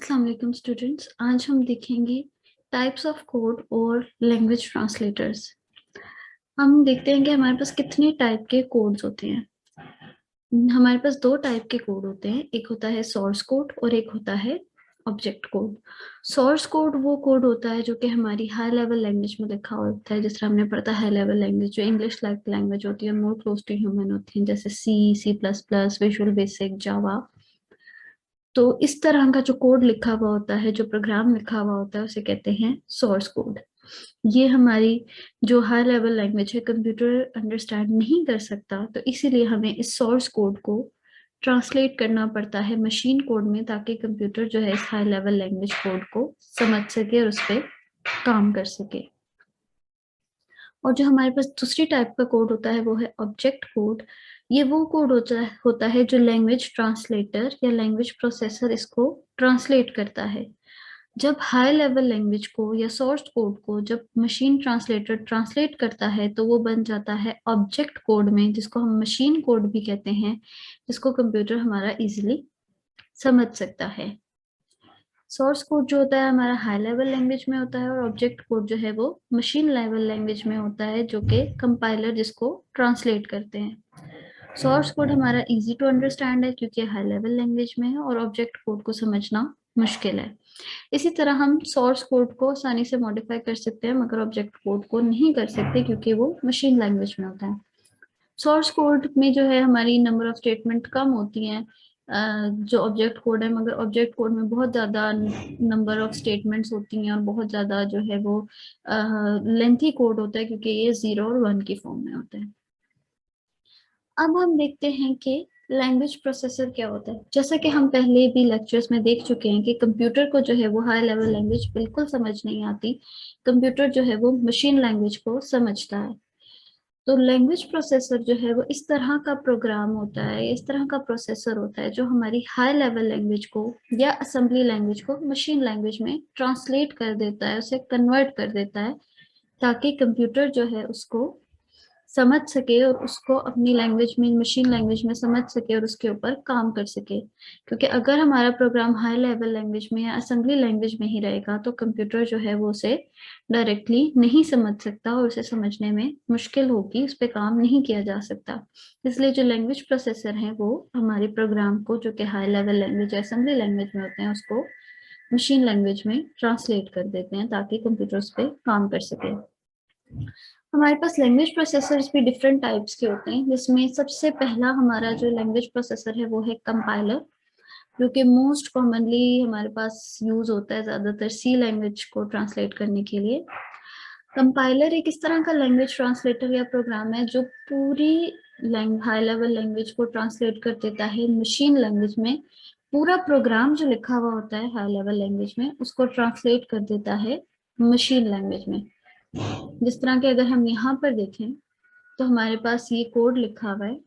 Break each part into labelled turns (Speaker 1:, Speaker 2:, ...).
Speaker 1: अस्सलाम वालेकुम स्टूडेंट्स। आज हम देखेंगे टाइप्स ऑफ कोड और लैंग्वेज ट्रांसलेटर्स। हम देखते हैं कि हमारे पास कितने टाइप के कोड्स होते हैं। हमारे पास दो टाइप के कोड होते हैं, एक होता है सोर्स कोड और एक होता है ऑब्जेक्ट कोड। सोर्स कोड वो कोड होता है जो कि हमारी हाई लेवल लैंग्वेज में लिखा होता है, जिस तरह हमने पढ़ा हाई लेवल लैंग्वेज जो इंग्लिश लाइक लैंग्वेज होती है, मोर क्लोज टू ह्यूमन होती है, जैसे C++, विजुअल बेसिक, जावा। तो इस तरह का जो कोड लिखा हुआ होता है, जो प्रोग्राम लिखा हुआ होता है, उसे कहते हैं सोर्स कोड। ये हमारी जो हाई लेवल लैंग्वेज है कंप्यूटर अंडरस्टैंड नहीं कर सकता, तो इसीलिए हमें इस सोर्स कोड को ट्रांसलेट करना पड़ता है मशीन कोड में, ताकि कंप्यूटर जो है इस हाई लेवल लैंग्वेज कोड को समझ सके और उस पर काम कर सके। और जो हमारे पास दूसरी टाइप का कोड होता है वो है ऑब्जेक्ट कोड। ये वो कोड होता है जो लैंग्वेज ट्रांसलेटर या लैंग्वेज प्रोसेसर इसको ट्रांसलेट करता है। जब हाई लेवल लैंग्वेज को या सोर्स कोड को जब मशीन ट्रांसलेटर ट्रांसलेट करता है तो वो बन जाता है ऑब्जेक्ट कोड में, जिसको हम मशीन कोड भी कहते हैं, जिसको कंप्यूटर हमारा इजीली समझ सकता है। सोर्स कोड जो होता है हमारा हाई लेवल लैंग्वेज में होता है और ऑब्जेक्ट कोड जो है वो मशीन लेवल लैंग्वेज में होता है, जो कि कंपाइलर जिसको ट्रांसलेट करते हैं। सोर्स कोड हमारा इजी टू अंडरस्टैंड है क्योंकि हाई लेवल लैंग्वेज में है, और ऑब्जेक्ट कोड को समझना मुश्किल है। इसी तरह हम सोर्स कोड को आसानी से मॉडिफाई कर सकते हैं, मगर ऑब्जेक्ट कोड को नहीं कर सकते क्योंकि वो मशीन लैंग्वेज में होता है। सोर्स कोड में जो है हमारी नंबर ऑफ स्टेटमेंट कम होती हैं जो ऑब्जेक्ट कोड है, मगर ऑब्जेक्ट कोड में बहुत ज्यादा नंबर ऑफ स्टेटमेंट्स होती हैं और बहुत ज्यादा जो है वो लेंथी कोड होता है, क्योंकि ये 0 और 1 की फॉर्म में होता है। अब हम देखते हैं कि लैंग्वेज प्रोसेसर क्या होता है। जैसा कि हम पहले भी लेक्चर्स में देख चुके हैं कि कंप्यूटर को जो है वो हाई लेवल लैंग्वेज बिल्कुल समझ नहीं आती, कंप्यूटर जो है वो मशीन लैंग्वेज को समझता है। तो लैंग्वेज प्रोसेसर जो है वो इस तरह का प्रोग्राम होता है, इस तरह का प्रोसेसर होता है जो हमारी हाई लेवल लैंग्वेज को या असेंबली लैंग्वेज को मशीन लैंग्वेज में ट्रांसलेट कर देता है, उसे कन्वर्ट कर देता है, ताकि कंप्यूटर जो है उसको समझ सके और उसको अपनी लैंग्वेज में, मशीन लैंग्वेज में समझ सके और उसके ऊपर काम कर सके। क्योंकि अगर हमारा प्रोग्राम हाई लेवल लैंग्वेज में या असेंबली लैंग्वेज में ही रहेगा तो कंप्यूटर जो है वो उसे डायरेक्टली नहीं समझ सकता और उसे समझने में मुश्किल होगी, उस पर काम नहीं किया जा सकता। इसलिए जो लैंग्वेज प्रोसेसर हैं वो हमारे प्रोग्राम को, जो कि हाई लेवल लैंग्वेज या असेंबली लैंग्वेज में होते हैं, उसको मशीन लैंग्वेज में ट्रांसलेट कर देते हैं ताकि कंप्यूटर उस पर काम कर सके। हमारे पास लैंग्वेज प्रोसेसर्स भी डिफरेंट टाइप्स के होते हैं, जिसमें सबसे पहला हमारा जो लैंग्वेज प्रोसेसर है वो है कंपाइलर, जो कि मोस्ट कॉमनली हमारे पास यूज होता है ज्यादातर सी लैंग्वेज को ट्रांसलेट करने के लिए। कंपाइलर एक इस तरह का लैंग्वेज ट्रांसलेटर या प्रोग्राम है जो पूरी हाई लेवल लैंग्वेज को ट्रांसलेट कर देता है मशीन लैंग्वेज में। पूरा प्रोग्राम जो लिखा हुआ होता है हाई लेवल लैंग्वेज में उसको ट्रांसलेट कर देता है मशीन लैंग्वेज में। जिस तरह के अगर हम यहाँ पर देखें तो हमारे पास ये कोड लिखा हुआ है,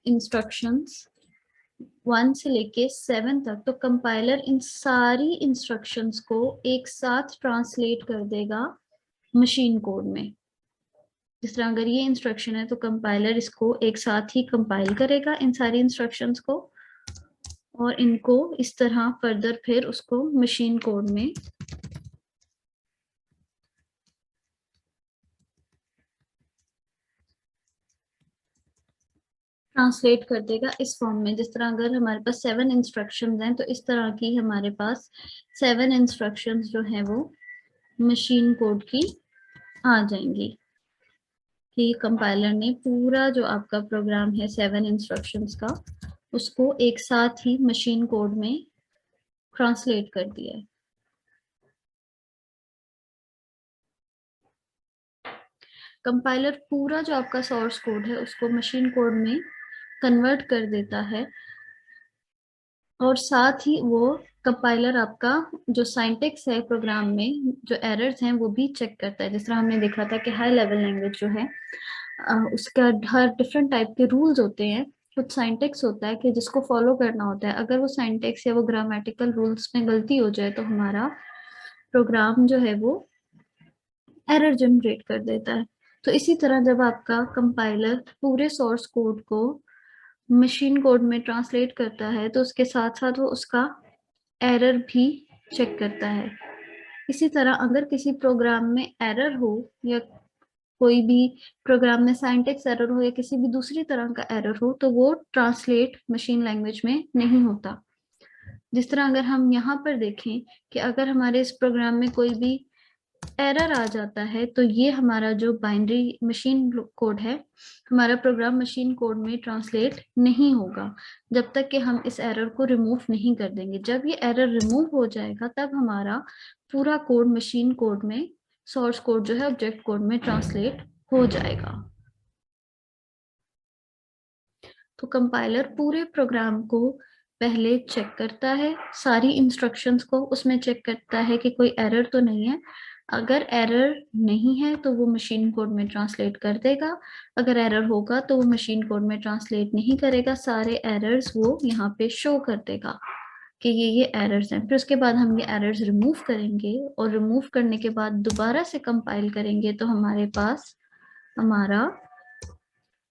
Speaker 1: इंस्ट्रक्शंस 1 से लेके 7 तक। तो कंपाइलर इन सारी इंस्ट्रक्शंस को एक साथ ट्रांसलेट कर देगा मशीन कोड में। जिस तरह अगर ये इंस्ट्रक्शन है तो कंपाइलर इसको एक साथ ही कंपाइल करेगा इन सारी इंस्ट्रक्शंस को, और इनको इस तरह फर्दर फिर उसको मशीन कोड में ट्रांसलेट कर देगा इस फॉर्म में। जिस तरह अगर हमारे पास 7 इंस्ट्रक्शंस हैं तो इस तरह की हमारे पास 7 इंस्ट्रक्शंस जो है वो मशीन कोड की आ जाएंगी, कि कंपाइलर ने पूरा जो आपका प्रोग्राम है 7 इंस्ट्रक्शंस का उसको एक साथ ही मशीन कोड में ट्रांसलेट कर दिया है। कंपाइलर पूरा जो आपका सोर्स कोड है उसको मशीन कोड में कन्वर्ट कर देता है, और साथ ही वो कंपाइलर आपका जो साइंटेक्स है प्रोग्राम में, जो एरर्स हैं वो भी चेक करता है। जिस तरह हमने देखा था कि हाई लेवल लैंग्वेज जो है उसका हर डिफरेंट टाइप के रूल्स होते हैं, कुछ साइंटेक्स होता है कि जिसको फॉलो करना होता है। अगर वो साइंटेक्स या वो ग्रामेटिकल रूल्स में गलती हो जाए तो हमारा प्रोग्राम जो है वो एरर जनरेट कर देता है। तो इसी तरह जब आपका कंपाइलर पूरे सोर्स कोड को मशीन कोड में ट्रांसलेट करता है तो उसके साथ साथ वो उसका एरर भी चेक करता है। इसी तरह अगर किसी प्रोग्राम में एरर हो या कोई भी प्रोग्राम में सिंटैक्स एरर हो या किसी भी दूसरी तरह का एरर हो तो वो ट्रांसलेट मशीन लैंग्वेज में नहीं होता। जिस तरह अगर हम यहाँ पर देखें कि अगर हमारे इस प्रोग्राम में कोई भी एरर आ जाता है तो ये हमारा जो बाइनरी मशीन कोड है, हमारा प्रोग्राम मशीन कोड में ट्रांसलेट नहीं होगा जब तक कि हम इस एरर को रिमूव नहीं कर देंगे। जब ये एरर रिमूव हो जाएगा तब हमारा पूरा कोड मशीन कोड में, सोर्स कोड जो है ऑब्जेक्ट कोड में ट्रांसलेट हो जाएगा। तो कंपाइलर पूरे प्रोग्राम को पहले चेक करता है, सारी इंस्ट्रक्शंस को उसमें चेक करता है कि कोई एरर तो नहीं है। अगर एरर नहीं है तो वो मशीन कोड में ट्रांसलेट कर देगा, अगर एरर होगा तो वो मशीन कोड में ट्रांसलेट नहीं करेगा, सारे एरर्स वो यहाँ पे शो कर देगा कि ये एरर्स हैं। फिर उसके बाद हम ये एरर्स रिमूव करेंगे और रिमूव करने के बाद दोबारा से कंपाइल करेंगे तो हमारे पास हमारा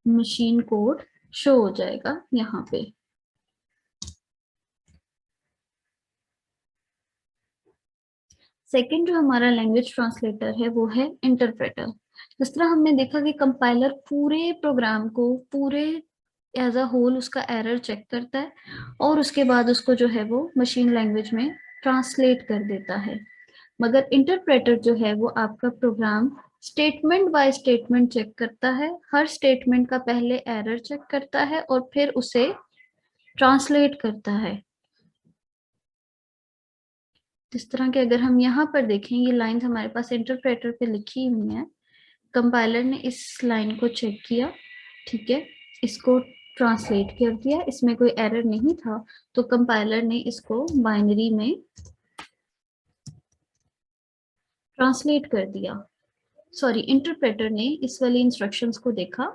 Speaker 1: मशीन कोड शो हो जाएगा यहाँ पे। सेकेंड जो हमारा लैंग्वेज ट्रांसलेटर है वो है इंटरप्रेटर। जिस तरह हमने देखा कि कंपाइलर पूरे प्रोग्राम को पूरे एज अ होल उसका एरर चेक करता है और उसके बाद उसको जो है वो मशीन लैंग्वेज में ट्रांसलेट कर देता है, मगर इंटरप्रेटर जो है वो आपका program statement by statement check करता है। हर स्टेटमेंट का पहले एरर चेक करता है और फिर उसे ट्रांसलेट करता है। जिस तरह के अगर हम यहाँ पर देखें, ये लाइंस हमारे पास इंटरप्रेटर पे लिखी हुई हैं। कंपाइलर ने इस लाइन को चेक किया, ठीक है, इसको ट्रांसलेट कर दिया, इसमें कोई एरर नहीं था तो कंपाइलर ने इसको बाइनरी में ट्रांसलेट कर दिया। सॉरी, इंटरप्रेटर ने इस वाली इंस्ट्रक्शंस को देखा,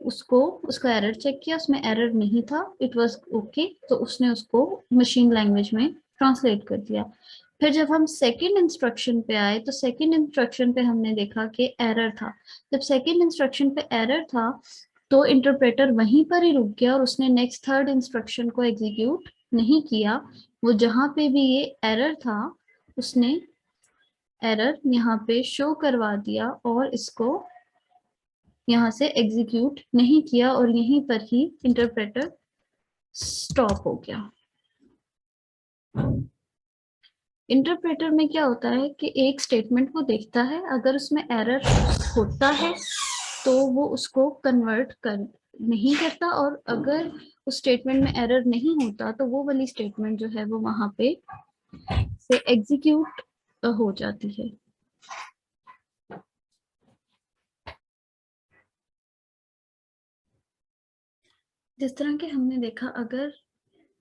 Speaker 1: उसको उसका एरर चेक किया, उसमें एरर नहीं था, इट वाज ओके, तो उसने उसको मशीन लैंग्वेज में ट्रांसलेट कर दिया। फिर जब हम सेकंड इंस्ट्रक्शन पे आए तो सेकंड इंस्ट्रक्शन पे हमने देखा कि एरर था। जब सेकंड इंस्ट्रक्शन पे एरर था तो इंटरप्रेटर वहीं पर ही रुक गया और उसने नेक्स्ट थर्ड इंस्ट्रक्शन को एग्जीक्यूट नहीं किया। वो जहां पे भी ये एरर था उसने एरर यहाँ पे शो करवा दिया और इसको यहाँ से एग्जीक्यूट नहीं किया और यहीं पर ही इंटरप्रेटर स्टॉप हो गया। इंटरप्रेटर में क्या होता है कि एक स्टेटमेंट को देखता है, अगर उसमें एरर होता है तो वो उसको कन्वर्ट कर नहीं करता और अगर उस स्टेटमेंट में एरर नहीं होता तो वो वाली स्टेटमेंट जो है वो वहां पे से एग्जीक्यूट हो जाती है। जिस तरह के हमने देखा, अगर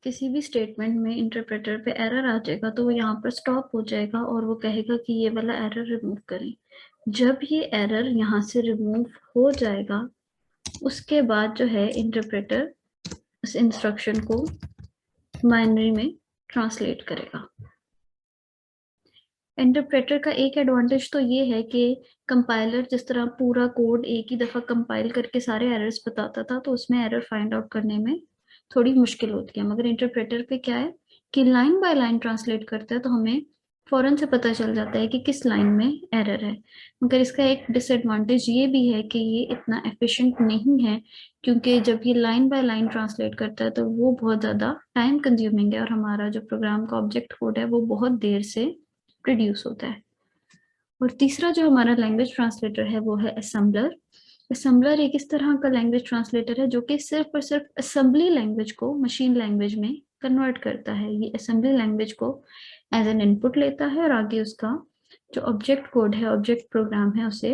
Speaker 1: किसी भी स्टेटमेंट में इंटरप्रेटर पे एरर आ जाएगा तो वो यहाँ पर स्टॉप हो जाएगा और वो कहेगा कि ये वाला एरर रिमूव करें। जब ये एरर यहाँ से रिमूव हो जाएगा उसके बाद जो है इंटरप्रेटर उस इंस्ट्रक्शन को बाइनरी में ट्रांसलेट करेगा। इंटरप्रेटर का एक एडवांटेज तो ये है कि कंपाइलर जिस तरह पूरा कोड एक ही दफा कंपाइल करके सारे एरर्स बताता था तो उसमें एरर फाइंड आउट करने में थोड़ी मुश्किल होती है, मगर इंटरप्रेटर पे क्या है कि लाइन बाय लाइन ट्रांसलेट करता है तो हमें फौरन से पता चल जाता है कि किस लाइन में एरर है। मगर इसका एक डिसएडवांटेज ये भी है कि ये इतना एफिशिएंट नहीं है, क्योंकि जब ये लाइन बाय लाइन ट्रांसलेट करता है तो वो बहुत ज़्यादा टाइम कंज्यूमिंग है और हमारा जो प्रोग्राम का ऑब्जेक्ट कोड है वो बहुत देर से प्रोड्यूस होता है। और तीसरा जो हमारा लैंग्वेज ट्रांसलेटर है वो है असेंबलर। असेंबलर एक इस तरह का लैंग्वेज ट्रांसलेटर है जो कि सिर्फ और सिर्फ असेंबली लैंग्वेज को मशीन लैंग्वेज में कन्वर्ट करता है। ये असेंबली लैंग्वेज को एज एन इनपुट लेता है और आगे उसका जो ऑब्जेक्ट कोड है, ऑब्जेक्ट प्रोग्राम है, उसे